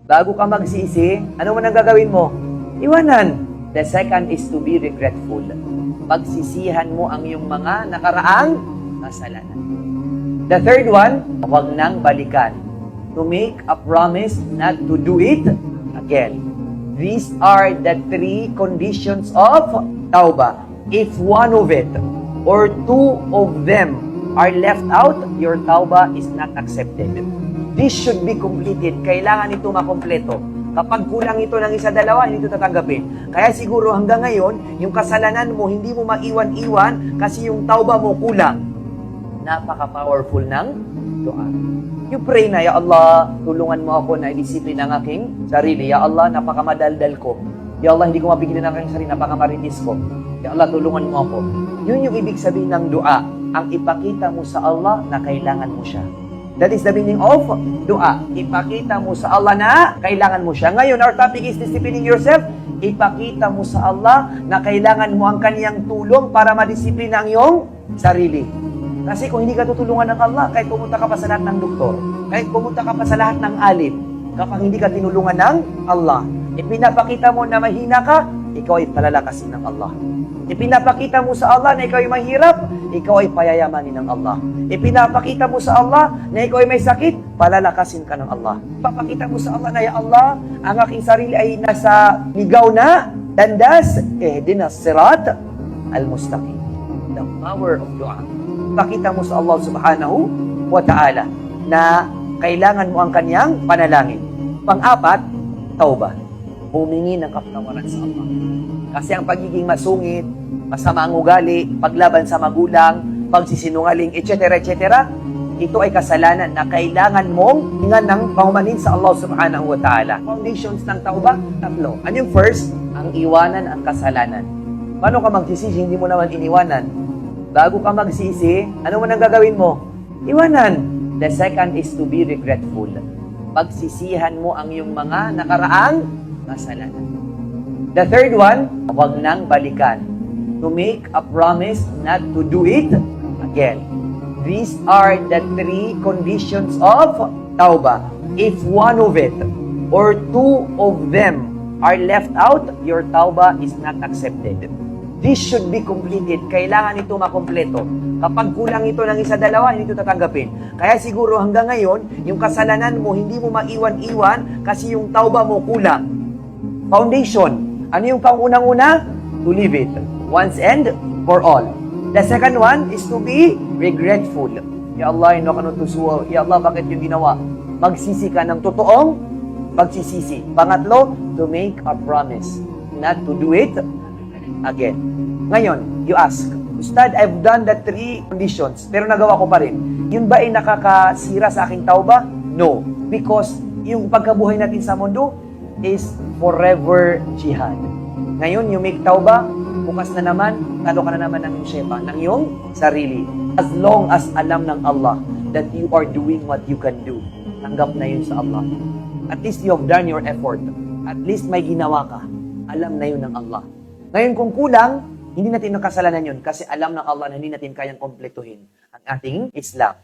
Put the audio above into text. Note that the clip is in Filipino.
Bago ka magsisi, ano man ang gagawin mo? Iwanan. The second is to be regretful. Pagsisihan mo ang iyong mga nakaraang kasalanan. The third one, huwag nang balikan. To make a promise not to do it again. These are the three conditions of tauba. If one of it or two of them are left out, your tauba is not accepted. This should be completed. Kailangan ito makompleto. Kapag kulang ito ng isa, dalawa, hindi ito tatanggapin. Kaya siguro hanggang ngayon, yung kasalanan mo, hindi mo maiwan-iwan kasi yung tauba mo kulang. Napaka-powerful ng dua. You pray na, Ya Allah, tulungan mo ako na i-discipline ang aking sarili. Ya Allah, napakamadaldal ko. Ya Allah, hindi ko mapigilan ang aking sarili, napakamaritis ko. Ya Allah, tulungan mo ako. Yun yung ibig sabihin ng dua. Ang ipakita mo sa Allah na kailangan mo siya. That is the meaning of dua. Ipakita mo sa Allah na kailangan mo siya. Ngayon, our topic is disciplining yourself. Ipakita mo sa Allah na kailangan mo ang kaniyang tulong para madisiplina ang iyong sarili. Kasi kung hindi ka tutulungan ng Allah, kahit pumunta ka pa sa lahat ng doktor, kahit pumunta ka pa sa lahat ng alim, kapag hindi ka tinulungan ng Allah, ipinapakita mo na mahina ka, ikaw ay palalakasin ng Allah. Ipinapakita mo sa Allah na ikaw ay mahirap, ikaw ay payayamanin ng Allah. Ipinapakita mo sa Allah na ikaw ay may sakit, palalakasin ka ng Allah. Ipapakita mo sa Allah na, Ya Allah, ang aking sarili ay nasa ligaw na landas, ihdinas sirat al-mustaqim. The power of dua. Ipakita mo sa Allah subhanahu wa ta'ala na kailangan mo ang kanyang panalangin. Pang-apat, tauba. Humingi ng kapatawaran sa Allah. Kasi ang pagiging masungit, masama ang ugali, paglaban sa magulang, pagsisinungaling, etc., etc., ito ay kasalanan na kailangan mong hingan ng pahumanin sa Allah subhanahu wa ta'ala. Foundations ng tauba, tatlo. Ano yung first? Ang iwanan ang kasalanan. Paano ka magsisisi, hindi mo naman iniwanan? Bago ka magsisi, ano man ang gagawin mo? Iwanan. The second is to be regretful. Pagsisihan mo ang iyong mga nakaraang kasalanan. The third one, huwag nang balikan. To make a promise not to do it again. These are the three conditions of tauba. If one of it or two of them are left out, your tauba is not accepted. This should be completed. Kailangan ito makompleto. Kapag kulang ito ng isa, dalawa, hindi ito tatanggapin. Kaya siguro hanggang ngayon, yung kasalanan mo, hindi mo maiwan-iwan kasi yung tauba mo kulang. Foundation. Ano yung pang-unang-una? To leave it. Once and for all. The second one is to be regretful. Ya Allah, inokanutusuwa. Ya Allah, bakit yung ginawa? Magsisi ka ng totoong pagsisisi. Pangatlo, to make a promise not to do it again. Ngayon, you ask, Ustad, I've done the three conditions, pero nagawa ko pa rin. Yun ba ay nakakasira sa aking tauba? No. Because yung pagkabuhay natin sa mundo is forever jihad. Ngayon, you make tauba, bukas na naman, talo ka na naman ng shepa, ng iyong sarili. As long as alam ng Allah that you are doing what you can do, tanggap na yun sa Allah. At least you have done your effort. At least may ginawa ka. Alam na yun ng Allah. Ngayon, kung kulang, hindi natin nakasalanan yun kasi alam ng Allah na hindi natin kayang kompletuhin ang ating Islam.